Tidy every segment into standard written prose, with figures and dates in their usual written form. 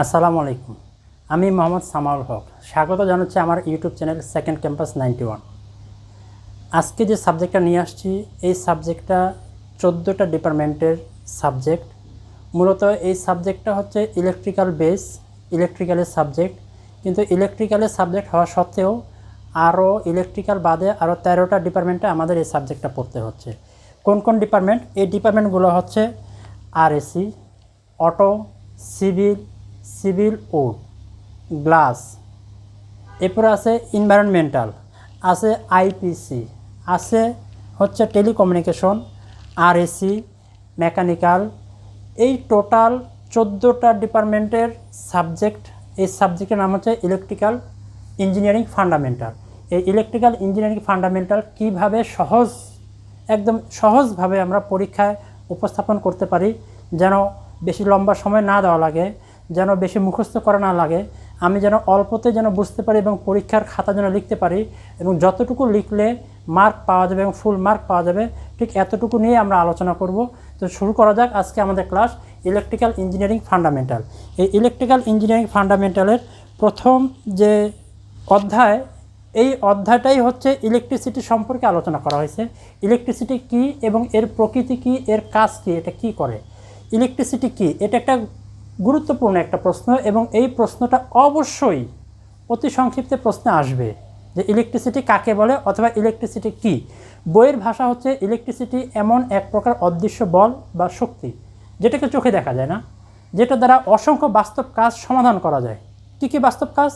আসসালামু আলাইকুম। আমি মোহাম্মদ সামাউল হক। স্বাগত জানাচ্ছি আমার ইউটিউব চ্যানেল সেকেন্ড ক্যাম্পাস 91। আজকে যে সাবজেক্টটা নিয়ে আসছি এই সাবজেক্টটা 14টা ডিপার্টমেন্টের সাবজেক্ট। মূলত এই সাবজেক্টটা হচ্ছে ইলেকট্রিক্যাল বেস, ইলেকট্রিক্যালের সাবজেক্ট। কিন্তু ইলেকট্রিক্যালের সাবজেক্ট হওয়া সত্ত্বেও আরও ইলেকট্রিক্যাল বাদে আরও 13টা ডিপার্টমেন্টে আমাদের এই সাবজেক্টটা পড়তে হচ্ছে। কোন কোন ডিপার্টমেন্ট? এই ডিপার্টমেন্টগুলো হচ্ছে আরএসি, অটো, সিভিল ও গ্লাস, এরপরে আছে এনভায়রনমেন্টাল, আছে আইপিসি, আছে হচ্ছে টেলিকমিউনিকেশন, আরএসি, মেকানিক্যাল। এই টোটাল 14টা ডিপার্টমেন্টের সাবজেক্ট। এই সাবজেক্টের নাম হচ্ছে ইলেকট্রিক্যাল ইঞ্জিনিয়ারিং ফান্ডামেন্টাল। এই ইলেকট্রিক্যাল ইঞ্জিনিয়ারিং ফান্ডামেন্টাল কীভাবে একদম সহজভাবে আমরা পরীক্ষায় উপস্থাপন করতে পারি, যেন বেশি লম্বা সময় না দেওয়া লাগে, যেন বেশি মুখস্থ করা না লাগে, আমি যেন অল্পতে যেন বুঝতে পারি এবং পরীক্ষার খাতা যেন লিখতে পারি, এবং যতটুকু লিখলে মার্ক পাওয়া যাবে এবং ফুল মার্ক পাওয়া যাবে, ঠিক এতটুকু নিয়ে আমরা আলোচনা করব। তো শুরু করা যাক আজকে আমাদের ক্লাস ইলেকট্রিক্যাল ইঞ্জিনিয়ারিং ফান্ডামেন্টাল। এই ইলেকট্রিক্যাল ইঞ্জিনিয়ারিং ফান্ডামেন্টালের প্রথম যে অধ্যায়, এই অধ্যায়টাই হচ্ছে ইলেকট্রিসিটি সম্পর্কে আলোচনা করা হয়েছে। ইলেকট্রিসিটি কী এবং এর প্রকৃতি কী, এর কাজ কী, এটা কী করে, ইলেকট্রিসিটি কী, এটা একটা গুরুত্বপূর্ণ একটা প্রশ্ন এবং এই প্রশ্নটা অবশ্যই অতি সংক্ষিপ্তে প্রশ্নে আসবে যে ইলেকট্রিসিটি কাকে বলে অথবা ইলেকট্রিসিটি কী। বইয়ের ভাষা হচ্ছে ইলেকট্রিসিটি এমন এক প্রকার অদৃশ্য বল বা শক্তি যেটাকে চোখে দেখা যায় না, যেটা দ্বারা অসংখ্য বাস্তব কাজ সমাধান করা যায়। কী কী বাস্তব কাজ?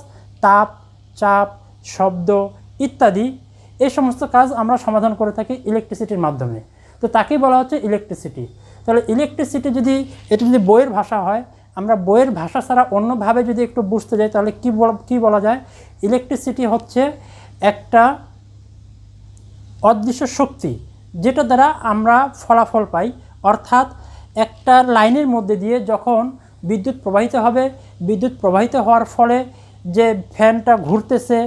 তাপ, চাপ, শব্দ ইত্যাদি, এই সমস্ত কাজ আমরা সমাধান করে থাকি ইলেকট্রিসিটির মাধ্যমে। তো তাকেই বলা হচ্ছে ইলেকট্রিসিটি। তাহলে ইলেকট্রিসিটি এটা যদি বইয়ের ভাষা হয়, আমরা বইয়ের ভাষা ছাড়া অন্যভাবে যদি একটু বুঝতে যাই তাহলে কী বলা যায়? ইলেকট্রিসিটি হচ্ছে একটা অদৃশ্য শক্তি যেটা দ্বারা আমরা ফলাফল পাই। অর্থাৎ একটা লাইনের মধ্যে দিয়ে যখন বিদ্যুৎ প্রবাহিত হবে, বিদ্যুৎ প্রবাহিত হওয়ার ফলে যে ফ্যানটা ঘুরতেছে,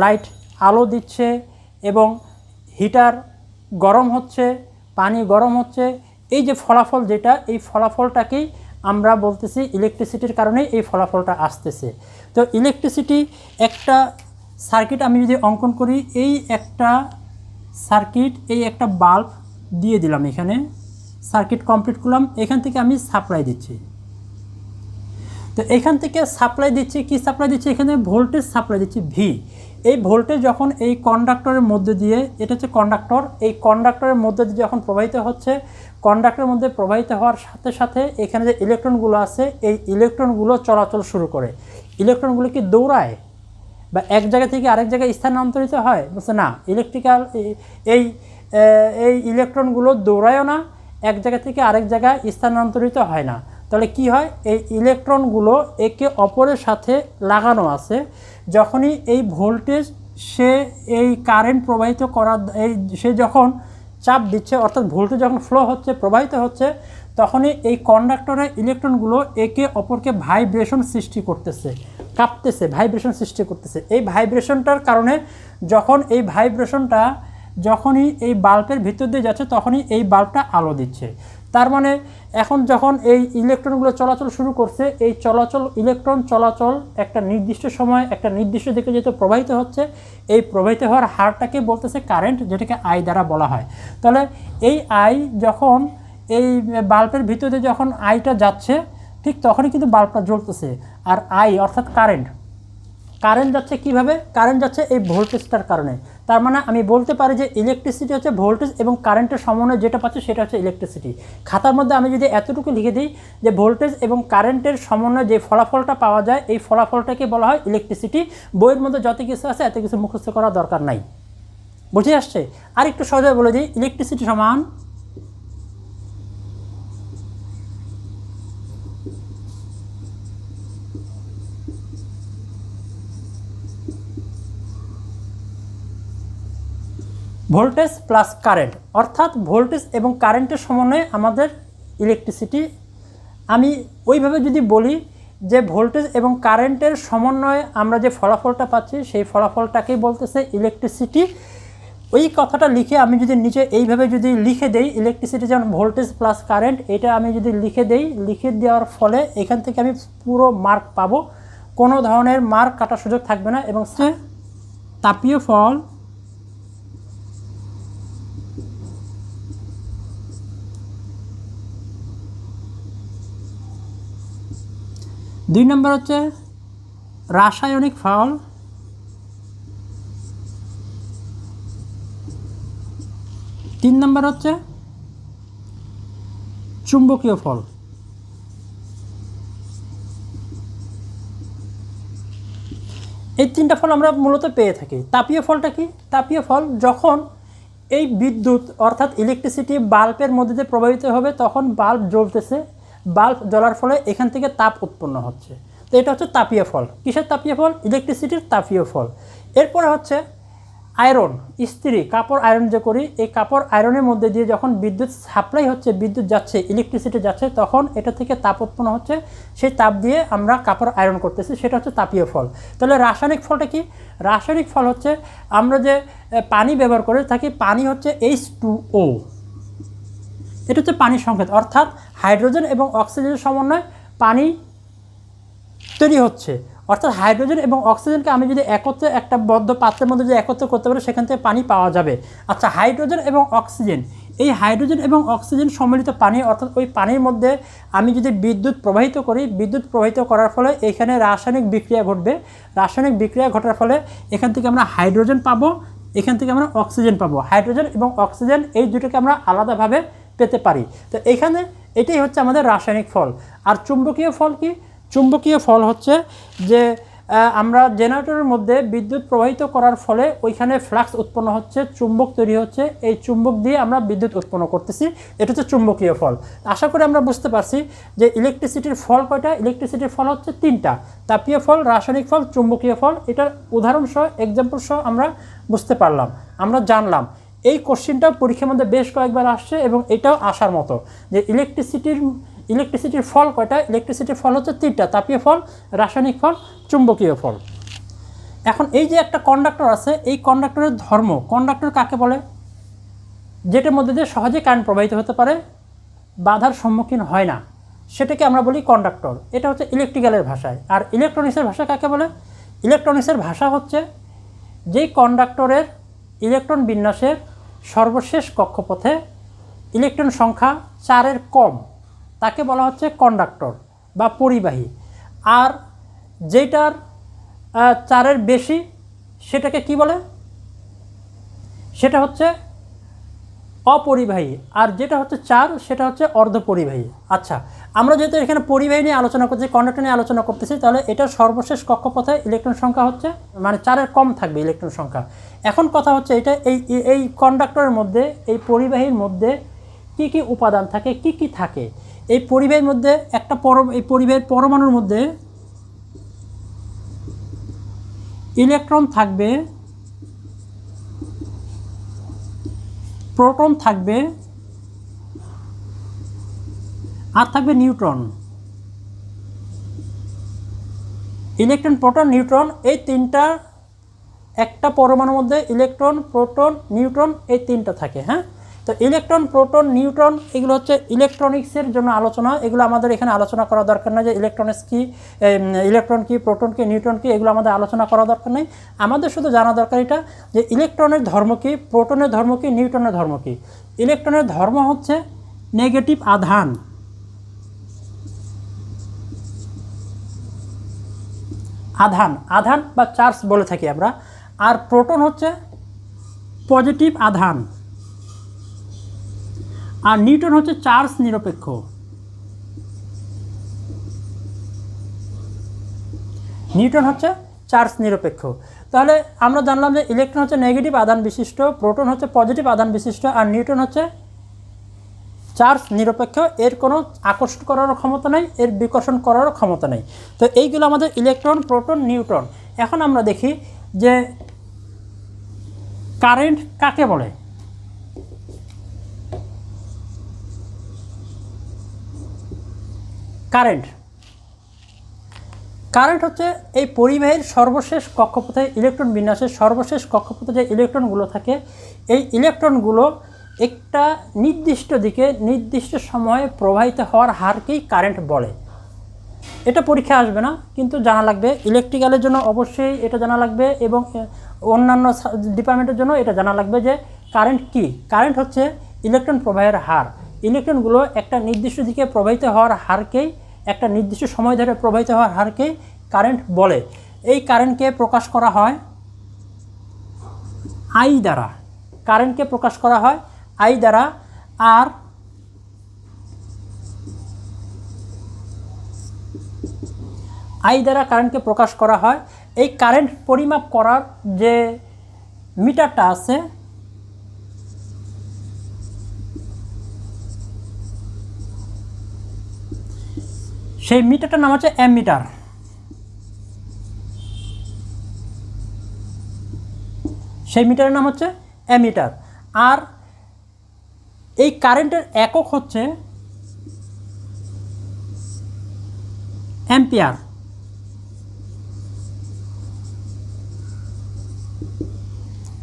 লাইট আলো দিচ্ছে এবং হিটার গরম হচ্ছে, পানি গরম হচ্ছে, এই যে ফলাফল যেটা, এই ফলাফলটাকেই আমরা বলতেছি ইলেকট্রিসিটির কারণে এই ফলাফলটা আসতেছে। তো ইলেকট্রিসিটি একটা সার্কিট আমি যদি অঙ্কন করি, এই একটা সার্কিট, এই একটা বাল্ব দিয়ে দিলাম, এখানে সার্কিট কমপ্লিট করলাম, এখান থেকে আমি সাপ্লাই দিচ্ছি। তো এখান থেকে সাপ্লাই দিচ্ছি, কি সাপ্লাই দিচ্ছি? এখানে ভোল্টেজ সাপ্লাই দিচ্ছি ভি। এই ভোল্টেজ যখন এই কন্ডাক্টরের মধ্যে দিয়ে, এটা হচ্ছে কন্ডাক্টর, এই কন্ডাক্টরের মধ্যে দিয়ে যখন প্রবাহিত হচ্ছে, কন্ডাক্টরের মধ্যে প্রবাহিত হওয়ার সাথে সাথে এখানে যে ইলেকট্রনগুলো আছে, এই ইলেকট্রনগুলো চলাচল শুরু করে। ইলেকট্রনগুলো কি দৌড়ায় বা এক জায়গা থেকে আরেক জায়গায় স্থানান্তরিত হয়? বলছে না, এই ইলেকট্রনগুলো দৌড়ায়ও না, এক জায়গা থেকে আরেক জায়গায় স্থানান্তরিত হয় না। তাহলে কি হয়? এই ইলেকট্রনগুলো একে অপরের সাথে লাগানো আছে। যখনই এই ভোল্টেজ এই কারেন্ট প্রবাহিত সে যখন চাপ দিচ্ছে, অর্থাৎ ভোল্টেজ যখন ফ্লো হচ্ছে, প্রবাহিত হচ্ছে, তখনই এই কন্ডাক্টরের ইলেকট্রনগুলো একে অপরকে ভাইব্রেশন সৃষ্টি করতেছে, কাঁপতেছে, ভাইব্রেশন সৃষ্টি করতেছে। এই ভাইব্রেশনটার কারণে যখনই এই বাল্বের ভিতর দিয়ে যাচ্ছে, তখনই এই বাল্বটা আলো দিচ্ছে। তার মানে এখন যখন এই ইলেকট্রনগুলো চলাচল শুরু করছে, এই ইলেকট্রন চলাচল একটা নির্দিষ্ট সময় একটা নির্দিষ্ট দিকে যেহেতু প্রবাহিত হচ্ছে, এই প্রবাহিত হওয়ার হারটাকে বলতেছে কারেন্ট, যেটাকে আই দ্বারা বলা হয়। তাহলে এই আই যখন এই বাল্বের ভিতরে যখন আইটা যাচ্ছে, ঠিক তখনই কিন্তু বাল্বটা জ্বলতেছে। আর আই অর্থাৎ কারেন্ট যাচ্ছে কিভাবে? কারেন্ট যাচ্ছে এই ভোল্টেজটার কারণে। তার মানে আমি বলতে পারি যে ইলেকট্রিসিটি হচ্ছে ভোল্টেজ এবং কারেন্টের সমন্বয়ে যেটা পাচ্ছে সেটা হচ্ছে ইলেকট্রিসিটি। খাতার মধ্যে আমি যদি এতটুকু লিখে দিই যে ভোল্টেজ এবং কারেন্টের সমন্বয়ে যে ফলাফলটা পাওয়া যায়, এই ফলাফলটাকে বলা হয় ইলেকট্রিসিটি। বইয়ের মধ্যে যত কিছু আছে এত কিছু মুখস্থ করার দরকার নাই। বুঝে আসছে? আর একটু সহজে বলে দিই, ইলেকট্রিসিটি সমান ভোল্টেজ প্লাস কারেন্ট, অর্থাৎ ভোল্টেজ এবং কারেন্টের সমন্বয়ে আমাদের ইলেকট্রিসিটি। আমি ওইভাবে যদি বলি যে ভোল্টেজ এবং কারেন্টের সমন্বয়ে আমরা যে ফলাফলটা পাচ্ছি, সেই ফলাফলটাকেই বলতেছে ইলেকট্রিসিটি। ওই কথাটা লিখে আমি যদি নিচে এইভাবে যদি লিখে দেই, ইলেকট্রিসিটি যেমন ভোল্টেজ প্লাস কারেন্ট, এটা আমি যদি লিখে দেই, লিখে দেওয়ার ফলে এখান থেকে আমি পুরো মার্ক পাবো, কোনো ধরনের মার্ক কাটার সুযোগ থাকবে না। এবং তাপীয় ফল দুই নম্বর হচ্ছে রাসায়নিক ফল, তিন নম্বর হচ্ছে চুম্বকীয় ফল। এই তিনটা ফল আমরা মূলত পেয়ে থাকি। তাপীয় ফলটা কি? তাপীয় ফল যখন এই বিদ্যুৎ অর্থাৎ ইলেকট্রিসিটি বাল্বের মধ্যে দিয়ে প্রবাহিত হবে, তখন বাল্ব জ্বলতেছে, বাল্ব জ্বলার ফলে এখান থেকে তাপ উৎপন্ন হচ্ছে। তো এটা হচ্ছে তাপীয় ফল। কিসের তাপীয় ফল? ইলেকট্রিসিটির তাপীয় ফল। এরপরে হচ্ছে আয়রন, ইস্ত্রি, কাপড় আয়রন যে করি, এই কাপড় আয়রনের মধ্যে দিয়ে যখন বিদ্যুৎ সাপ্লাই হচ্ছে, বিদ্যুৎ যাচ্ছে, ইলেকট্রিসিটি যাচ্ছে, তখন এটা থেকে তাপ উৎপন্ন হচ্ছে, সেই তাপ দিয়ে আমরা কাপড় আয়রন করতেছি, সেটা হচ্ছে তাপীয় ফল। তাহলে রাসায়নিক ফলটা কি? রাসায়নিক ফল হচ্ছে আমরা যে পানি ব্যবহার করে থাকি, পানি হচ্ছে H2O, এটা হচ্ছে পানির সংকেত, অর্থাৎ হাইড্রোজেন এবং অক্সিজেনের সমন্বয়ে পানি তৈরি হচ্ছে। অর্থাৎ হাইড্রোজেন এবং অক্সিজেনকে আমি যদি একত্রে একটা বদ্ধ পাত্রের মধ্যে যদি একত্রে করতে পারি, সেখান থেকে পানি পাওয়া যাবে। আচ্ছা, হাইড্রোজেন এবং অক্সিজেন, এই হাইড্রোজেন এবং অক্সিজেন সম্মিলিত পানি, অর্থাৎ ওই পানির মধ্যে আমি যদি বিদ্যুৎ প্রবাহিত করি, বিদ্যুৎ প্রবাহিত করার ফলে এখানে রাসায়নিক বিক্রিয়া ঘটবে। রাসায়নিক বিক্রিয়া ঘটার ফলে এখান থেকে আমরা হাইড্রোজেন পাবো, এখান থেকে আমরা অক্সিজেন পাবো। হাইড্রোজেন এবং অক্সিজেন এই দুটোকে আমরা আলাদাভাবে পেতে পারি। তো এখানে এটাই হচ্ছে আমাদের রাসায়নিক ফল। আর চুম্বকীয় ফল কি? চুম্বকীয় ফল হচ্ছে যে আমরা জেনারেটরের মধ্যে বিদ্যুৎ প্রবাহিত করার ফলে ওইখানে ফ্লাক্স উৎপন্ন হচ্ছে, চুম্বক তৈরি হচ্ছে, এই চুম্বক দিয়ে আমরা বিদ্যুৎ উৎপন্ন করতেছি, এটা হচ্ছে চুম্বকীয় ফল। আশা করি আমরা বুঝতে পারছি যে ইলেকট্রিসিটির ফল কয়টা? ইলেকট্রিসিটির ফল হচ্ছে তিনটা: তাপীয় ফল, রাসায়নিক ফল, চুম্বকীয় ফল। এটার উদাহরণসহ, এক্সাম্পল সহ আমরা বুঝতে পারলাম, আমরা জানলাম। এই কোশ্চেনটাও পরীক্ষার মধ্যে বেশ কয়েকবার আসছে এবং এটাও আসার মতো যে ইলেকট্রিসিটির ফল কয়টা? ইলেকট্রিসিটির ফল হচ্ছে তিনটা: তাপীয় ফল, রাসায়নিক ফল, চুম্বকীয় ফল। এখন এই যে একটা কন্ডাক্টর আছে, এই কন্ডাক্টরের ধর্ম, কন্ডাক্টর কাকে বলে? যেটার মধ্যে দিয়ে সহজে কারেন্ট প্রবাহিত হতে পারে, বাধার সম্মুখীন হয় না, সেটাকে আমরা বলি কন্ডাক্টর। এটা হচ্ছে ইলেকট্রিক্যালের ভাষায়। আর ইলেকট্রনিক্সের ভাষা কাকে বলে? ইলেকট্রনিক্সের ভাষা হচ্ছে যেই কন্ডাক্টরের ইলেকট্রন বিন্যাসের সর্বশেষ কক্ষপথে ইলেকট্রন সংখ্যা 4-এর কম, তাকে বলা হচ্ছে কন্ডাক্টর বা পরিবাহী। আর যেটার 4-এর বেশি, সেটাকে কি বলে? সেটা হচ্ছে অপরিবাহী। আর যেটা হচ্ছে 4, সেটা হচ্ছে অর্ধপরিবাহী। আচ্ছা, আমরা যেহেতু এখানে পরিবাহী নিয়ে আলোচনা করছি, কন্ডাক্টর নিয়ে আলোচনা করতেছি, তাহলে এটার সর্বশেষ কক্ষপথে ইলেকট্রন সংখ্যা হচ্ছে, মানে 4-এর কম থাকবে ইলেকট্রন সংখ্যা। এখন কথা হচ্ছে এটা, এই কন্ডাক্টরের মধ্যে, এই পরিবাহীর মধ্যে কি কি উপাদান থাকে, কি কি থাকে? এই পরিবাহীর মধ্যে একটা এই পরিবাহীর পরমাণুর মধ্যে ইলেকট্রন থাকবে, প্রোটন থাকবে, আর থাকবে নিউট্রন। ইলেকট্রন, প্রোটন, নিউট্রন, এই তিনটা একটা পরমাণুর মধ্যে ইলেকট্রন, প্রোটন, নিউট্রন, এই তিনটা থাকে। হ্যাঁ, তো ইলেকট্রন, প্রোটন, নিউট্রন এগুলো হচ্ছে ইলেকট্রনিক্সের জন্য আলোচনা। এগুলো আমাদের এখানে আলোচনা করা দরকার নেই যে ইলেকট্রনিক্স কি, ইলেকট্রন কি, প্রোটন কি, নিউট্রন কি, এগুলো আমাদের আলোচনা করা দরকার নেই। আমাদের শুধু জানা দরকার এটা যে ইলেকট্রনের ধর্ম কি, প্রোটনের ধর্ম কি, নিউট্রনের ধর্ম কি। ইলেকট্রনের ধর্ম হচ্ছে নেগেটিভ আধান, আধান বা চার্জ বলে থাকি আমরা। আর প্রোটন হচ্ছে পজিটিভ আধান, আর নিউট্রন হচ্ছে চার্জ নিরপেক্ষ। নিউট্রন হচ্ছে চার্জ নিরপেক্ষ। তাহলে আমরা জানলাম যে ইলেকট্রন হচ্ছে নেগেটিভ আধান বিশিষ্ট, প্রোটন হচ্ছে পজিটিভ আধান বিশিষ্ট, আর নিউট্রন হচ্ছে চার্জ নিরপেক্ষ। এর কোনো আকর্ষণ করারও ক্ষমতা নেই, এর বিকর্ষণ করারও ক্ষমতা নেই। তো এইগুলো আমাদের ইলেকট্রন, প্রোটন, নিউট্রন। এখন আমরা দেখি যে কারেন্ট কাকে বলে। কারেন্ট হচ্ছে এই পরিবাহীর সর্বশেষ কক্ষপথে ইলেকট্রন বিন্যাসের সর্বশেষ কক্ষপথে যে ইলেকট্রনগুলো থাকে, এই ইলেকট্রনগুলো একটা নির্দিষ্ট দিকে নির্দিষ্ট সময়ে প্রবাহিত হওয়ার হারকেই কারেন্ট বলে। এটা পরীক্ষা আসবে না, কিন্তু জানা লাগবে। ইলেকট্রিক্যালের জন্য অবশ্যই এটা জানা লাগবে এবং অন্যান্য ডিপার্টমেন্টের জন্য এটা জানা লাগবে যে কারেন্ট কি। কারেন্ট হচ্ছে ইলেকট্রন প্রবাহের হার। ইলেকট্রনগুলো একটা নির্দিষ্ট দিকে প্রবাহিত হওয়ার হারকেই, একটা নির্দিষ্ট সময় ধরে প্রবাহিত হওয়ার হারকেই কারেন্ট বলে। এই কারেন্টকে প্রকাশ করা হয় আই দ্বারা। কারেন্টকে প্রকাশ করা হয় আই দ্বারা। আর আই দ্বারা কারেন্টকে প্রকাশ করা হয়। এই কারেন্ট পরিমাপ করার যে মিটারটা আছে, সেই মিটারটার নাম হচ্ছে অ্যামিটার। সেই মিটারের নাম হচ্ছে অ্যামিটার। আর এই কারেন্টের একক হচ্ছে অ্যাম্পিয়ার।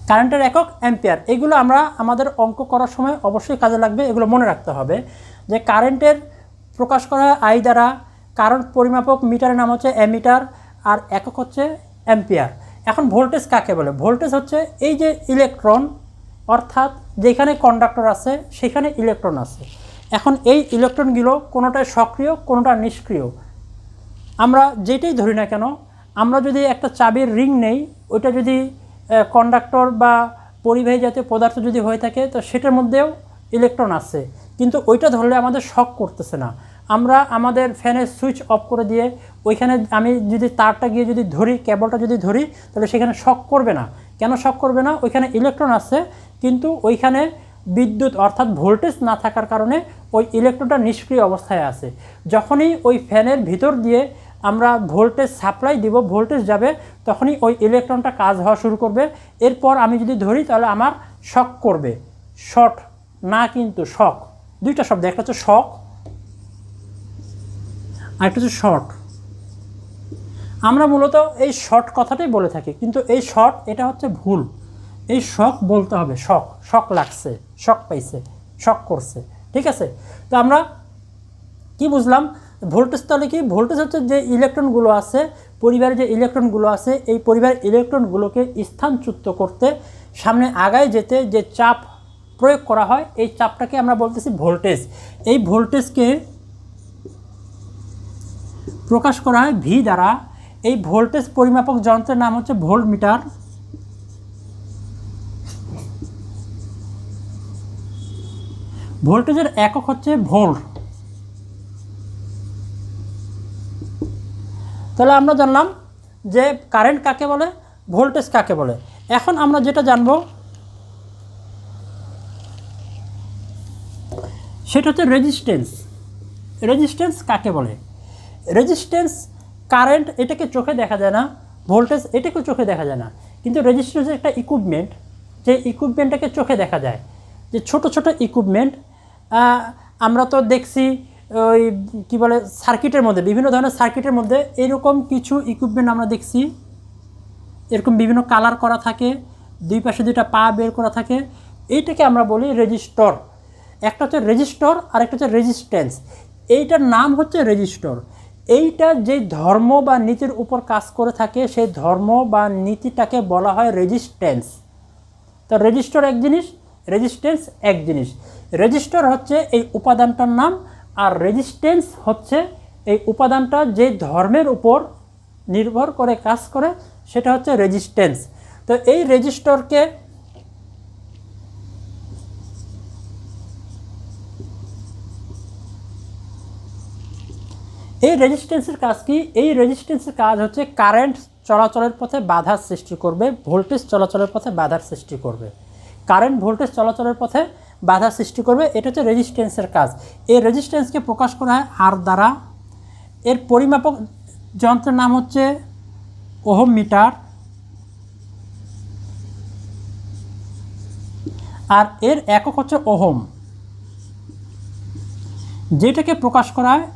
কারেন্টের একক অ্যাম্পিয়ার। এগুলো আমরা আমাদের অঙ্ক করার সময় অবশ্যই কাজে লাগবে, এগুলো মনে রাখতে হবে যে কারেন্টের প্রকাশ করা হয় আই দ্বারা, কারেন্ট পরিমাপক মিটারের নাম হচ্ছে অ্যামিটার, আর একক হচ্ছে অ্যাম্পিয়ার। এখন ভোল্টেজ কাকে বলে? ভোল্টেজ হচ্ছে এই যে ইলেকট্রন, অর্থাৎ যেখানে কন্ডাক্টর আছে সেখানে ইলেকট্রন আছে। এখন এই ইলেকট্রনগুলো কোনোটা সক্রিয় কোনোটা নিষ্ক্রিয়। আমরা যেটাই ধরি না কেন, আমরা যদি একটা চাবির রিং নেই, ওইটা যদি কন্ডাক্টর বা পরিবাহী জাতীয় পদার্থ যদি হয়ে থাকে, তো সেটার মধ্যেও ইলেকট্রন আছে, কিন্তু ওইটা ধরলে আমাদের শক করতেছে না। আমরা আমাদের ফ্যানের সুইচ অফ করে দিয়ে ওইখানে আমি যদি তারটা গিয়ে যদি ধরি, কেবলটা যদি ধরি, তাহলে সেখানে শক করবে না। কেন শক করবে না? ওইখানে ইলেকট্রন আছে, কিন্তু ওইখানে বিদ্যুৎ অর্থাৎ ভোল্টেজ না থাকার কারণে ওই ইলেকট্রনটা নিষ্ক্রিয় অবস্থায় আছে। যখনই ওই ফ্যানের ভিতর দিয়ে আমরা ভোল্টেজ সাপ্লাই দিব, ভোল্টেজ যাবে, তখনই ওই ইলেকট্রনটা কাজ হওয়া শুরু করবে। এরপর আমি যদি ধরি তাহলে আমার শক করবে। শর্ট না, কিন্তু শক। দুইটা শব্দ, একটা হচ্ছে শক আর একটা হচ্ছে শর্ট। আমরা মূলত এই শর্ট কথাটাই বলে থাকি, কিন্তু এই শর্ট এটা হচ্ছে ভুল। এই শক বলতে হবে শক। শক লাগছে, শক পাইছে, শক করছে, ঠিক আছে? তো আমরা কি বুঝলাম? ভোল্টেজ তাহলে কি? ভোল্টেজ হচ্ছে যে ইলেকট্রনগুলো আছে, পরিবারের যে ইলেকট্রনগুলো আছে, এই পরিবারের ইলেকট্রনগুলোকে স্থানচ্যুত করতে, সামনে আগায় যেতে যে চাপ প্রয়োগ করা হয়, এই চাপটাকে আমরা বলতেছি ভোল্টেজ। এই ভোল্টেজকে প্রকাশ করা হয় ভি দ্বারা। এই ভোল্টেজ পরিমাপক যন্ত্রের নাম হচ্ছে ভোল্টমিটার। ভোল্টেজের একক হচ্ছে ভোল্ট। তাহলে আমরা জানলাম যে কারেন্ট কাকে বলে, ভোল্টেজ কাকে বলে। এখন আমরা যেটা জানব সেটা হচ্ছে রেজিস্ট্যান্স। রেজিস্ট্যান্স কাকে বলে? রেজিস্ট্যান্স, কারেন্ট এটাকে চোখে দেখা যায় না, ভোল্টেজ এটাকেও চোখে দেখা যায় না, কিন্তু রেজিস্ট্যান্স একটা ইকুইপমেন্ট, যে ইকুইপমেন্টটাকে চোখে দেখা যায়। যে ছোট ছোট ইকুইপমেন্ট আমরা তো দেখছি ওই কী বলে সার্কিটের মধ্যে, বিভিন্ন ধরনের সার্কিটের মধ্যে এরকম কিছু ইকুইপমেন্ট আমরা দেখছি, এরকম বিভিন্ন কালার করা থাকে, দুই পাশে দুইটা পা বের করা থাকে। এইটাকে আমরা বলি রেজিস্টর। একটা হচ্ছে রেজিস্টর আর একটা হচ্ছে রেজিস্ট্যান্স। এইটার নাম হচ্ছে রেজিস্টর। এইটা যে ধর্ম বা নীতির উপর কাজ করে থাকে, সেই ধর্ম বা নীতিটাকে বলা হয় রেজিস্ট্যান্স। তো রেজিস্টর এক জিনিস, রেজিস্ট্যান্স এক জিনিস। রেজিস্টর হচ্ছে এই উপাদানটার নাম, আর রেজিস্ট্যান্স হচ্ছে এই উপাদানটা যে ধর্মের উপর নির্ভর করে কাজ করে, সেটা হচ্ছে রেজিস্ট্যান্স। তো এই রেজিস্টরকে এই রেজিস্ট্যান্সের কাজ কি? এই রেজিস্ট্যান্সের কাজ হচ্ছে কারেন্ট চলাচলের পথে বাধার সৃষ্টি করবে, ভোল্টেজ চলাচলের পথে বাধার সৃষ্টি করবে। কারেন্ট ভোল্টেজ চলাচলের পথে বাধা সৃষ্টি করবে, এটা হচ্ছে রেজিস্ট্যান্সের কাজ। এই রেজিস্ট্যান্সকে প্রকাশ করা হয় আর দ্বারা। এর পরিমাপক যন্ত্রের নাম হচ্ছে ওহম মিটার, আর এর একক হচ্ছে ওহম, যেটাকে প্রকাশ করা হয়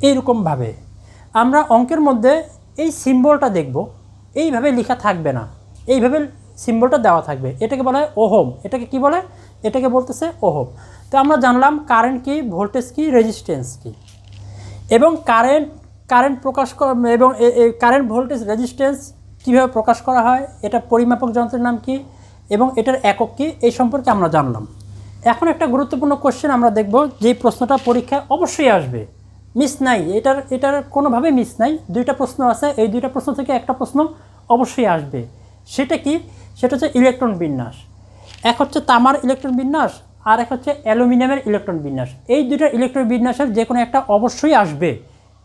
এইরকমভাবে। আমরা অঙ্কের মধ্যে এই সিম্বলটা দেখব, এইভাবে লেখা থাকবে না, এইভাবে সিম্বলটা দেওয়া থাকবে। এটাকে বলা হয় ওহম। এটাকে কি বলে? এটাকে বলতেছে ওহম। তো আমরা জানলাম কারেন্ট কি, ভোল্টেজ কি, রেজিস্ট্যান্স কি, এবং কারেন্ট প্রকাশ এবং কারেন্ট, ভোল্টেজ, রেজিস্ট্যান্স কীভাবে প্রকাশ করা হয়, এটা পরিমাপক যন্ত্রের নাম কি এবং এটার একক কি, এই সম্পর্কে আমরা জানলাম। এখন একটা গুরুত্বপূর্ণ কোশ্চেন আমরা দেখব, যেই প্রশ্নটা পরীক্ষায় অবশ্যই আসবে, মিস নাই, এটার কোনোভাবেই মিস নাই। দুইটা প্রশ্ন আছে, এই দুইটা প্রশ্ন থেকে একটা প্রশ্ন অবশ্যই আসবে। সেটা কি? সেটা হচ্ছে ইলেকট্রন বিন্যাস। এক হচ্ছে তামার ইলেকট্রন বিন্যাস, আর এক হচ্ছে অ্যালুমিনিয়ামের ইলেকট্রন বিন্যাস। এই দুইটা ইলেকট্রন বিন্যাসের যে কোনো একটা অবশ্যই আসবে,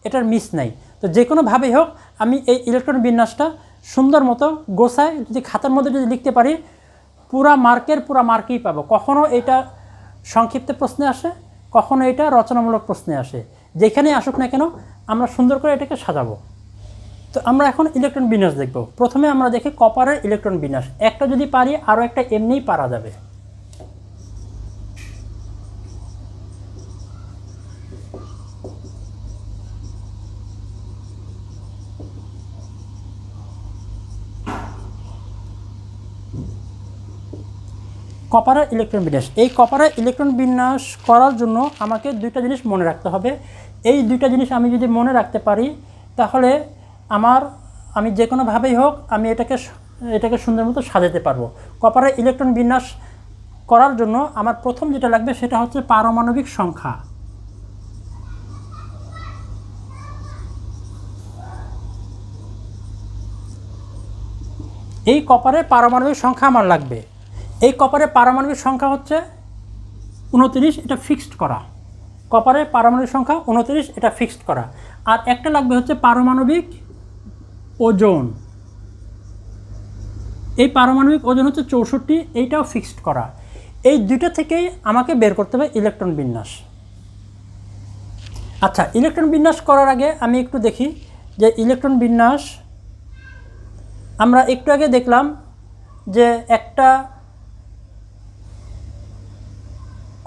এটার মিস নাই। তো যে কোনোভাবেই হোক আমি এই ইলেকট্রন বিন্যাসটা সুন্দর মতো গোছায় যদি খাতার মধ্যে যদি লিখতে পারি, পুরা মার্কেই পাবো। কখনো এটা সংক্ষিপ্ত প্রশ্নে আসে, কখনো এটা রচনামূলক প্রশ্নে আসে, যেখানে আসুক না কেন আমরা সুন্দর করে এটাকে সাজাবো। তো আমরা এখন ইলেকট্রন বিন্যাস দেখব। প্রথমে আমরা দেখি কপারের ইলেকট্রন বিন্যাস। একটা যদি পারি আরও একটা এমনিই পারা যাবে। কপারের ইলেকট্রন বিন্যাস। এই কপারের ইলেকট্রন বিন্যাস করার জন্য আমাকে দুইটা জিনিস মনে রাখতে হবে। এই দুইটা জিনিস আমি যদি মনে রাখতে পারি, তাহলে আমি যে কোনোভাবেই হোক আমি এটাকে সুন্দর মতো সাজাতে পারবো। কপারের ইলেকট্রন বিন্যাস করার জন্য আমার প্রথম যেটা লাগবে সেটা হচ্ছে পারমাণবিক সংখ্যা। এই কপারের পারমাণবিক সংখ্যা আমার লাগবে। এই কপারের পারমাণবিক সংখ্যা হচ্ছে 29, এটা ফিক্সড করা। কপারের পারমাণবিক সংখ্যা 29, এটা ফিক্সড করা। আর একটা লাগবে হচ্ছে পারমাণবিক ওজন। এই পারমাণবিক ওজন হচ্ছে 64, এইটাও ফিক্সড করা। এই দুটো থেকেই আমাকে বের করতে হবে ইলেকট্রন বিন্যাস। আচ্ছা, ইলেকট্রন বিন্যাস করার আগে আমি একটু দেখি যে ইলেকট্রন বিন্যাস আমরা একটু আগে দেখলাম যে একটা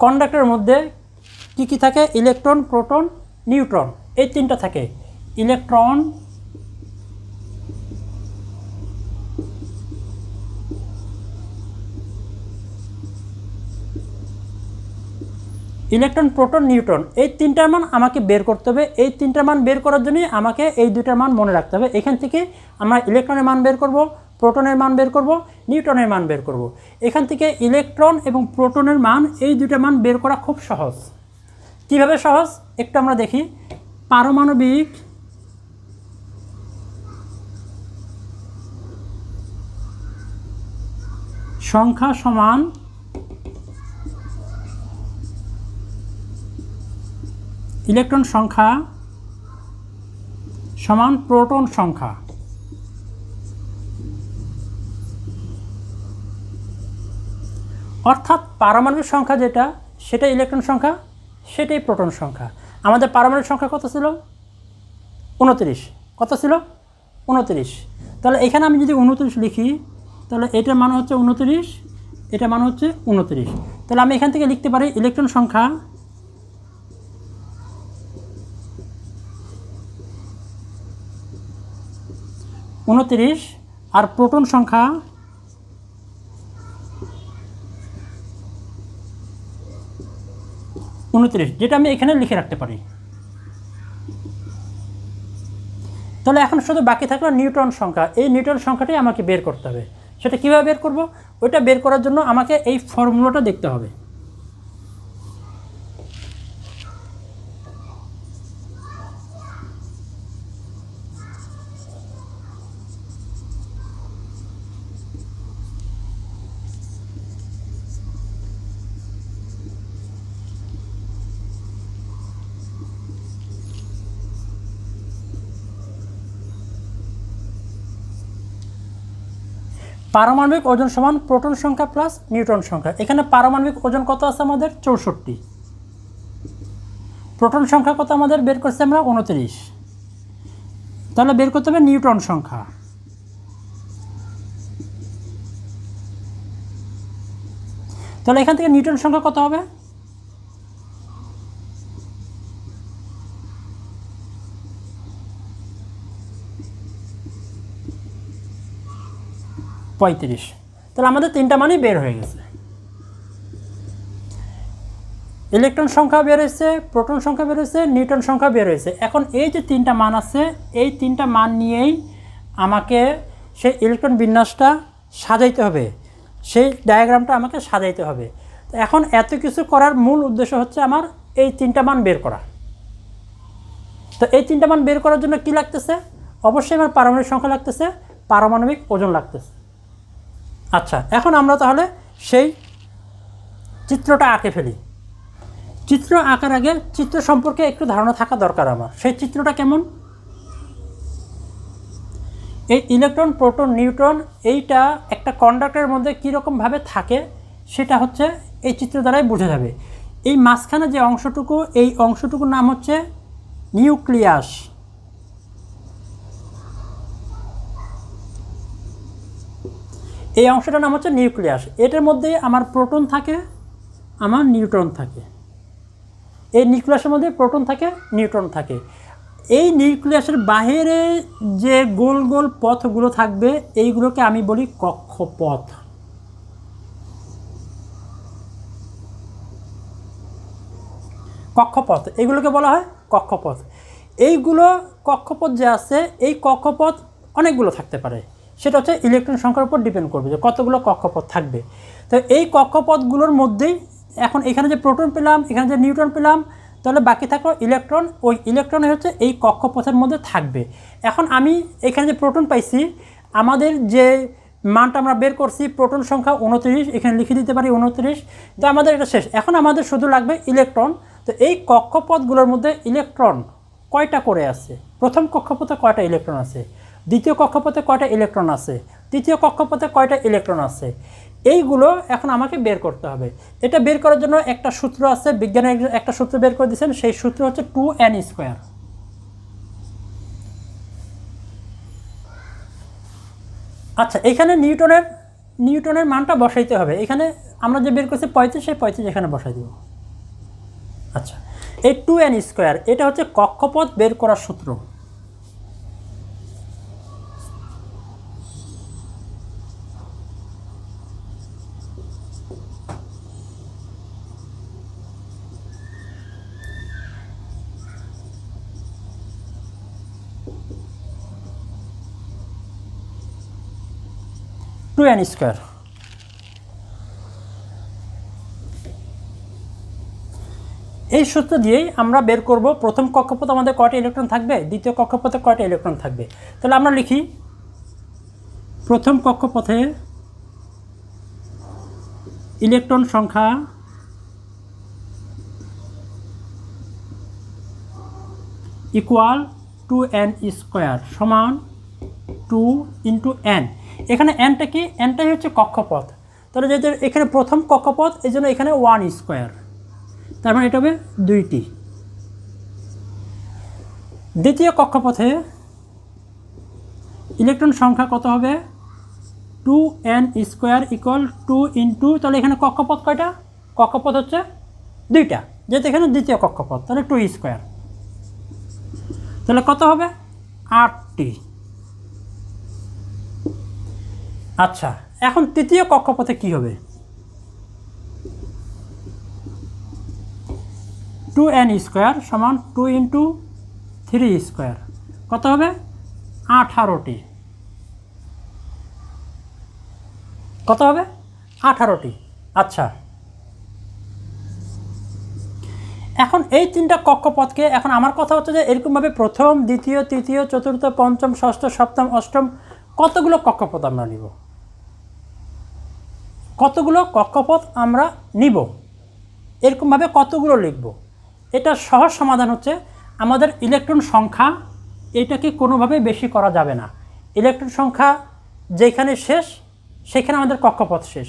কন্ডাক্টরের মধ্যে কি কি থাকে? ইলেকট্রন, প্রোটন, নিউট্রন, এই তিনটা থাকে। ইলেকট্রন, প্রোটন, নিউট্রন, এই তিনটার মান আমাকে বের করতে হবে। এই তিনটার মান বের করার জন্যই আমাকে এই দুইটার মান মনে রাখতে হবে। এখান থেকে আমরা ইলেকট্রনের মান বের করব, প্রোটনের মান বের করব, নিউট্রনের মান বের করব। এখান থেকে ইলেকট্রন এবং প্রোটনের মান, এই দুইটা মান বের করা খুব সহজ। কিভাবে সহজ একটু আমরা দেখি। পারমাণবিক সংখ্যা সমান ইলেকট্রন সংখ্যা সমান প্রোটন সংখ্যা। অর্থাৎ পারমাণবিক সংখ্যা যেটা, সেটা ইলেকট্রন সংখ্যা, সেটাই প্রোটন সংখ্যা। আমাদের পারমাণবিক সংখ্যা কত ছিল? 29। কত ছিল? 29। তাহলে এখানে আমি যদি 29 লিখি, তাহলে এটার মান হচ্ছে 29, এটার মান হচ্ছে 29। তাহলে আমি এখান থেকে লিখতে পারি ইলেকট্রন সংখ্যা উনত্রিশ আর প্রোটন সংখ্যা 29, যেটা আমি এখানে লিখে রাখতে পারি। তাহলে এখন শুধু বাকি থাকলো নিউট্রন সংখ্যা। এই নিউট্রন সংখ্যাটাই আমাকে বের করতে হবে। সেটা কীভাবে বের করব? ওইটা বের করার জন্য আমাকে এই ফর্মুলাটা দেখতে হবে। পারমাণবিক ওজন সমান প্রোটন সংখ্যা প্লাস নিউট্রন সংখ্যা। এখানে পারমাণবিক ওজন কত আছে আমাদের? 64। প্রোটন সংখ্যা কত আমাদের বের করছি আমরা? 29। তাহলে বের করতে হবে নিউট্রন সংখ্যা। তাহলে এখান থেকে নিউট্রন সংখ্যা কত হবে? 35। তাহলে আমাদের তিনটা মানই বের হয়ে গেছে। ইলেকট্রন সংখ্যা বের হয়েছে, প্রোটন সংখ্যা বের হয়েছে, নিউট্রন সংখ্যা বের হয়েছে। এখন এই যে তিনটা মান আছে, এই তিনটা মান নিয়েই আমাকে সেই ইলেকট্রন বিন্যাসটা সাজাইতে হবে, সেই ডায়াগ্রামটা আমাকে সাজাইতে হবে। তো এখন এত কিছু করার মূল উদ্দেশ্য হচ্ছে আমার এই তিনটা মান বের করা। তো এই তিনটা মান বের করার জন্য কি লাগতেছে? অবশ্যই আমার পারমাণবিক সংখ্যা লাগতেছে, পারমাণবিক ওজন লাগতেছে। আচ্ছা, এখন আমরা তাহলে সেই চিত্রটা আঁকে ফেলি। চিত্র আঁকার আগে চিত্র সম্পর্কে একটু ধারণা থাকা দরকার আমার। সেই চিত্রটা কেমন? এই ইলেকট্রন, প্রোটন, নিউট্রন এইটা একটা কন্ডাক্টরের মধ্যে কীরকমভাবে থাকে সেটা হচ্ছে এই চিত্র দ্বারাই বোঝা যাবে। এই মাঝখানে যে অংশটুকু, এই অংশটুকুর নাম হচ্ছে নিউক্লিয়াস। এই অংশটার নাম হচ্ছে নিউক্লিয়াস। এটার মধ্যে আমার প্রোটন থাকে, আমার নিউট্রন থাকে। এই নিউক্লিয়াসের মধ্যে প্রোটন থাকে, নিউট্রন থাকে। এই নিউক্লিয়াসের বাইরে যে গোল গোল পথগুলো থাকবে এইগুলোকে আমি বলি কক্ষপথ। কক্ষপথ এগুলোকে বলা হয় কক্ষপথ। এইগুলো কক্ষপথ যে আছে, এই কক্ষপথ অনেকগুলো থাকতে পারে। সেটা হচ্ছে ইলেকট্রন সংখ্যার উপর ডিপেন্ড করবে যে কতগুলো কক্ষপথ থাকবে। তো এই কক্ষপথগুলোর মধ্যেই এখন এখানে যে প্রোটন পেলাম, এখানে যে নিউট্রন পেলাম, তাহলে বাকি থাকলো ইলেকট্রন। ওই ইলেকট্রন হচ্ছে এই কক্ষপথের মধ্যে থাকবে। এখন আমি এখানে যে প্রোটন পাইছি, আমাদের যে মানটা আমরা বের করছি প্রোটন সংখ্যা 29, এখানে লিখে দিতে পারি 29। তো আমাদের এটা শেষ। এখন আমাদের শুধু লাগবে ইলেকট্রন। তো এই কক্ষপথগুলোর মধ্যে ইলেকট্রন কয়টা করে আছে? প্রথম কক্ষপথে কয়টা ইলেকট্রন আছে, দ্বিতীয় কক্ষপথে কয়টা ইলেকট্রন আছে, তৃতীয় কক্ষপথে কয়টা ইলেকট্রন আছে, এইগুলো এখন আমাকে বের করতে হবে। এটা বের করার জন্য একটা সূত্র আছে, বিজ্ঞানের একটা সূত্র বের করে দিয়েছেন। সেই সূত্র হচ্ছে 2n²। আচ্ছা, এখানে নিউটনের মানটা বসাইতে হবে। এখানে আমরা যে বের করছি 35, সেই 35 এখানে বসাই দেব। আচ্ছা, এই 2n² এটা হচ্ছে কক্ষপথ বের করার সূত্র। এই সূত্র দিয়েই আমরা বের করব প্রথম কক্ষপথে আমাদের কয়টা ইলেকট্রন থাকবে, দ্বিতীয় কক্ষপথে কয়টা ইলেকট্রন থাকবে। তাহলে আমরা লিখি প্রথম কক্ষপথে ইলেকট্রন সংখ্যা ইকুয়াল 2n² সমান 2 × n। এখানে nটা কি? nটাই হচ্ছে কক্ষপথ। তাহলে যেহেতু এখানে প্রথম কক্ষপথ, এই জন্য এখানে 1²। তার মানে এটা হবে 2টি। দ্বিতীয় কক্ষপথে ইলেকট্রন সংখ্যা কত হবে? 2n² ইকুয়াল 2 × তাহলে এখানে কক্ষপথ কয়টা? কক্ষপথ হচ্ছে 2টা, যেহেতু এখানে দ্বিতীয় কক্ষপথ, তাহলে 2²। তাহলে কত হবে? 8টি। আচ্ছা, এখন তৃতীয় কক্ষপথে কি হবে? 2n² সমান 2 × 3² কত হবে? 18টি। কত হবে? 18টি। আচ্ছা, এখন এই তিনটা কক্ষপথকে, এখন আমার কথা হচ্ছে যে এরকমভাবে প্রথম, দ্বিতীয়, তৃতীয়, চতুর্থ, পঞ্চম, ষষ্ঠ, সপ্তম, অষ্টম কতগুলো কক্ষপথ আমরা নিব? কতগুলো কক্ষপথ আমরা নিব, এরকমভাবে কতগুলো লিখব? এটা সহজ সমাধান হচ্ছে আমাদের ইলেকট্রন সংখ্যা, এটাকে কোনোভাবে বেশি করা যাবে না। ইলেকট্রন সংখ্যা যেখানে শেষ সেখানে আমাদের কক্ষপথ শেষ।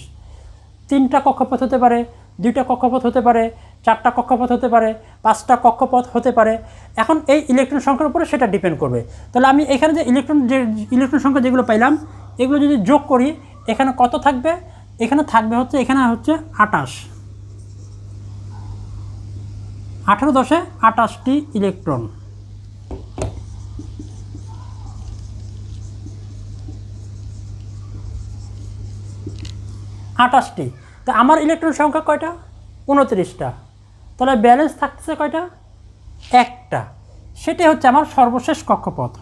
3টা কক্ষপথ হতে পারে, 2টা কক্ষপথ হতে পারে, 4টা কক্ষপথ হতে পারে, 5টা কক্ষপথ হতে পারে। এখন এই ইলেকট্রন সংখ্যার উপরে সেটা ডিপেন্ড করবে। তাহলে আমি এখানে যে ইলেকট্রন সংখ্যা যেগুলো পাইলাম, এগুলো যদি যোগ করি এখানে কত থাকবে? এখানে থাকবে হচ্ছে, এখানে হচ্ছে 28। 18 × 10 = 28টি ইলেকট্রন। 28টি। তো আমার ইলেকট্রন সংখ্যা কয়টা? 29টা। তাহলে ব্যালেন্স থাকতেছে কয়টা? একটা। সেটাই হচ্ছে আমার সর্বশেষ কক্ষপথ।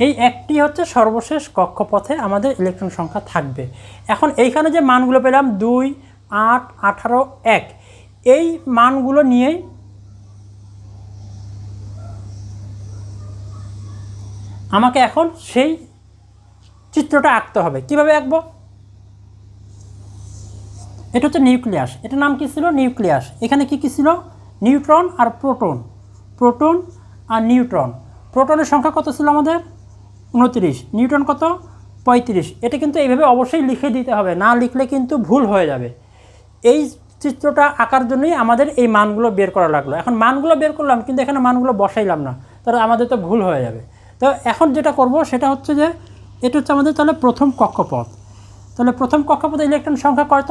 এই একটি হচ্ছে সর্বশেষ কক্ষপথে আমাদের ইলেকট্রন সংখ্যা থাকবে। এখন এইখানে যে মানগুলো পেলাম 2, 8, 18, 1, এই মানগুলো নিয়েই আমাকে এখন সেই চিত্রটা আঁকতে হবে। কিভাবে আঁকবো? এটা হচ্ছে নিউক্লিয়াস। এটার নাম কি ছিল? নিউক্লিয়াস। এখানে কি কি ছিল? নিউট্রন আর প্রোটন। প্রোটন আর নিউট্রন। প্রোটনের সংখ্যা কত ছিল আমাদের? 29। নিউট্রন কত? 35। এটা কিন্তু এইভাবে অবশ্যই লিখে দিতে হবে, না লিখলে কিন্তু ভুল হয়ে যাবে। এই চিত্রটা আঁকার জন্যই আমাদের এই মানগুলো বের করা লাগলো। এখন মানগুলো বের করলাম কিন্তু এখানে মানগুলো বসাইলাম না, তাহলে আমাদের তো ভুল হয়ে যাবে। তো এখন যেটা করব সেটা হচ্ছে যে এটা হচ্ছে আমাদের তাহলে প্রথম কক্ষপথ। তাহলে প্রথম কক্ষপথে ইলেকট্রন সংখ্যা কত?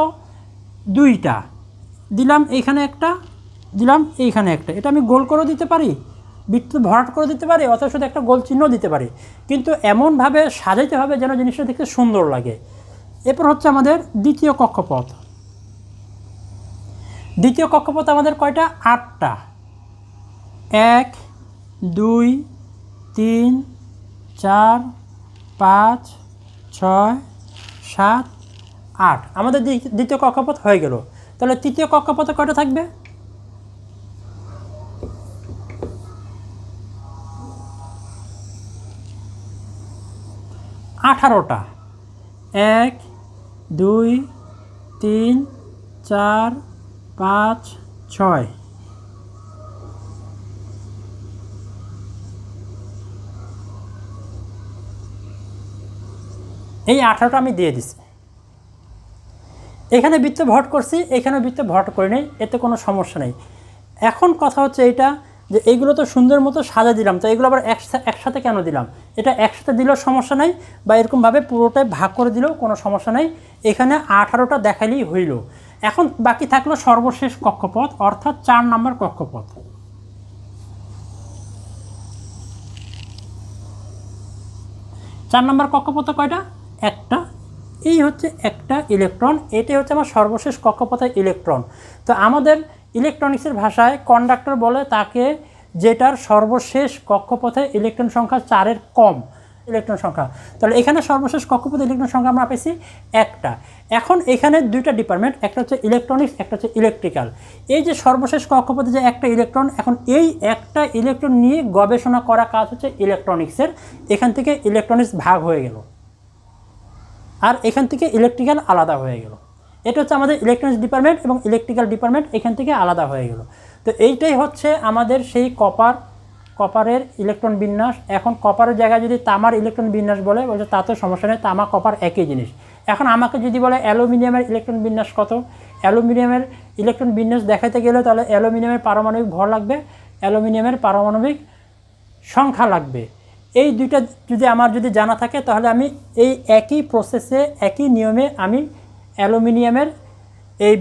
2টা। দিলাম এইখানে একটা, দিলাম এইখানে একটা। এটা আমি গোল করে দিতে পারি, বৃত্ত ভরাট করে দিতে পারি, অথবা শুধু একটা গোল চিহ্ন দিতে পারি, কিন্তু এমনভাবে সাজাইতে হবে যেন জিনিসটা দেখতে সুন্দর লাগে। এরপর হচ্ছে আমাদের দ্বিতীয় কক্ষপথ। দ্বিতীয় কক্ষপথ আমাদের কয়টা? 8টা। 1, 2, 3, 4, 5, 6, 7, 8 আমাদের দ্বিতীয় কক্ষপথ হয়ে গেল। তাহলে তৃতীয় কক্ষপথে কয়টা থাকবে? 18টা। 1, 2, 3, 4, 5, 6। এই 18টা আমি দিয়ে দিছি। এখানে বৃত্ত ভরাট করছি, এখানে বৃত্ত ভরাট করে নেই, এতে কোনো সমস্যা নেই। এখন কথা হচ্ছে এইটা যে এইগুলো তো সুন্দর মতো সাজা দিলাম, তো এগুলো আবার একসাথে কেন দিলাম? এটা একসাথে দিলেও সমস্যা নেই, বা এরকমভাবে পুরোটাই ভাগ করে দিলেও কোনো সমস্যা নেই। এখানে 18টা দেখালেই হইল। এখন বাকি থাকলো সর্বশেষ কক্ষপথ, অর্থাৎ 4 নম্বর কক্ষপথ। 4 নম্বর কক্ষপথে কয়টা? একটা। এই হচ্ছে একটা ইলেকট্রন। এটাই হচ্ছে আমার সর্বশেষ কক্ষপথের ইলেকট্রন। তো আমাদের ইলেকট্রনিক্সের ভাষায় কন্ডাক্টর বলে তাকে যেটার সর্বশেষ কক্ষপথে ইলেকট্রন সংখ্যা 4-এর কম ইলেকট্রন সংখ্যা। তাহলে এখানে সর্বশেষ কক্ষপথে ইলেকট্রন সংখ্যা আমরা পেয়েছি একটা। এখন এখানে দুইটা ডিপার্টমেন্ট, একটা হচ্ছে ইলেকট্রনিক্স, একটা হচ্ছে ইলেকট্রিক্যাল। এই যে সর্বশেষ কক্ষপথে যে একটা ইলেকট্রন, এখন এই একটা ইলেকট্রন নিয়ে গবেষণা করা কাজ হচ্ছে ইলেকট্রনিক্সের। এখান থেকে ইলেকট্রনিক্স ভাগ হয়ে গেল, আর এখান থেকে ইলেকট্রিক্যাল আলাদা হয়ে গেল। এটা হচ্ছে আমাদের ইলেকট্রনিক্স ডিপার্টমেন্ট এবং ইলেকট্রিক্যাল ডিপার্টমেন্ট এখান থেকে আলাদা হয়ে গেল। তো এইটাই হচ্ছে আমাদের সেই কপারের ইলেকট্রন বিন্যাস। এখন কপারের জায়গায় যদি তামার ইলেকট্রন বিন্যাস বলে তাতেও সমস্যা নেই, তামা কপার একই জিনিস। এখন আমাকে যদি বলে অ্যালুমিনিয়ামের ইলেকট্রন বিন্যাস কত, অ্যালুমিনিয়ামের ইলেকট্রন বিন্যাস দেখাতে গেলে তাহলে অ্যালুমিনিয়ামের পারমাণবিক ভর লাগবে, অ্যালুমিনিয়ামের পারমাণবিক সংখ্যা লাগবে। এই দুইটা যদি জানা থাকে তাহলে আমি এই একই প্রসেসে একই নিয়মে আমি অ্যালুমিনিয়ামের এই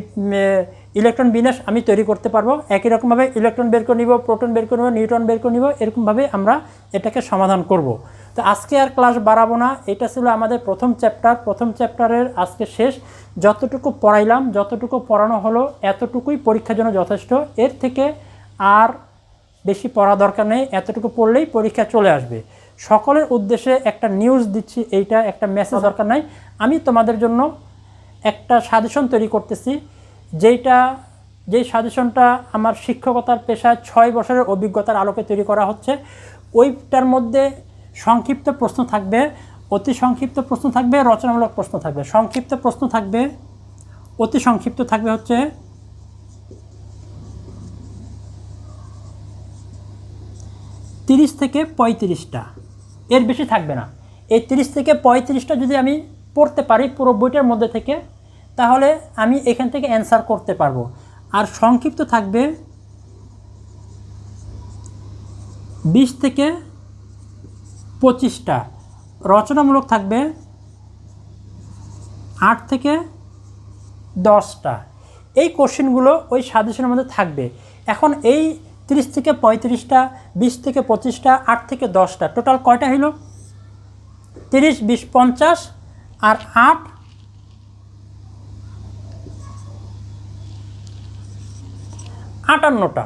ইলেকট্রন বিন্যাস আমি তৈরি করতে পারবো। একই রকমভাবে ইলেকট্রন বের করে নিব, প্রোটন বের করে নিব, নিউট্রন বের করে নিব, এরকমভাবে আমরা এটাকে সমাধান করব। তো আজকে আর ক্লাস বাড়াবো না, এটা ছিল আমাদের প্রথম চ্যাপ্টার। প্রথম চ্যাপ্টারের আজকে শেষ। যতটুকু পড়াইলাম, যতটুকু পড়ানো হলো, এতটুকুই পরীক্ষার জন্য যথেষ্ট। এর থেকে আর বেশি পড়া দরকার নেই, এতটুকু পড়লেই পরীক্ষা চলে আসবে। সকলের উদ্দেশ্যে একটা নিউজ দিচ্ছি, এইটা একটা মেসেজ দরকার নাই। আমি তোমাদের জন্য একটা সাজেশন তৈরি করতেছি, যেই সাজেশনটা আমার শিক্ষকতার পেশায় 6 বছরের অভিজ্ঞতার আলোকে তৈরি করা হচ্ছে। ওইটার মধ্যে সংক্ষিপ্ত প্রশ্ন থাকবে, অতি সংক্ষিপ্ত প্রশ্ন থাকবে, রচনামূলক প্রশ্ন থাকবে। সংক্ষিপ্ত প্রশ্ন থাকবে, অতি সংক্ষিপ্ত থাকবে হচ্ছে 30 থেকে 35টা, এর বেশি থাকবে না। এই 30 থেকে 35টা যদি আমি পড়তে পারি পুরো বইটার মধ্যে থেকে, তাহলে আমি এখান থেকে অ্যান্সার করতে পারবো। আর সংক্ষিপ্ত থাকবে 20 থেকে 25টা, রচনামূলক থাকবে 8 থেকে 10টা। এই কোশ্চেনগুলো ওই সাজেশনের মধ্যে থাকবে। এখন এই 30 থেকে 35টা, 20 থেকে 25টা, 8 থেকে 10টা, টোটাল কয়টা হইল? 30, 20, 50 আর 8 58টা।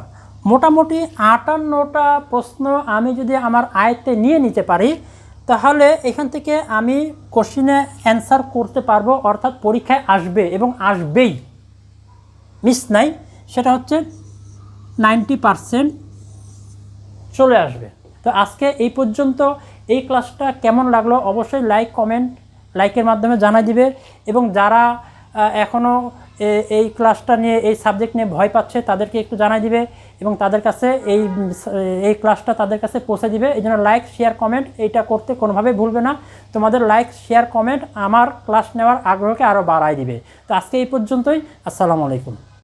মোটামুটি 58টা প্রশ্ন আমি যদি আমার আয়ত্তে নিয়ে নিতে পারি, তাহলে এখান থেকে আমি কোশ্চিনে অ্যান্সার করতে পারবো, অর্থাৎ পরীক্ষায় আসবে এবং আসবেই, মিস নাই। সেটা হচ্ছে 90% চলে আসবে। তো আজকে এই পর্যন্ত। এই ক্লাসটা কেমন লাগলো অবশ্যই লাইকের মাধ্যমে জানাই দিবে। এবং যারা এখনও এই ক্লাসটা নিয়ে, এই সাবজেক্ট নিয়ে ভয় পাচ্ছে, তাদেরকে একটু জানাই দিবে এবং তাদের কাছে এই ক্লাসটা তাদের কাছে পৌঁছে দিবে। এই জন্য লাইক, শেয়ার, কমেন্ট এইটা করতে কোনোভাবেই ভুলবে না। তোমাদের লাইক, শেয়ার, কমেন্ট আমার ক্লাস নেওয়ার আগ্রহকে আরও বাড়ায় দিবে। তো আজকে এই পর্যন্তই। আসসালামু আলাইকুম।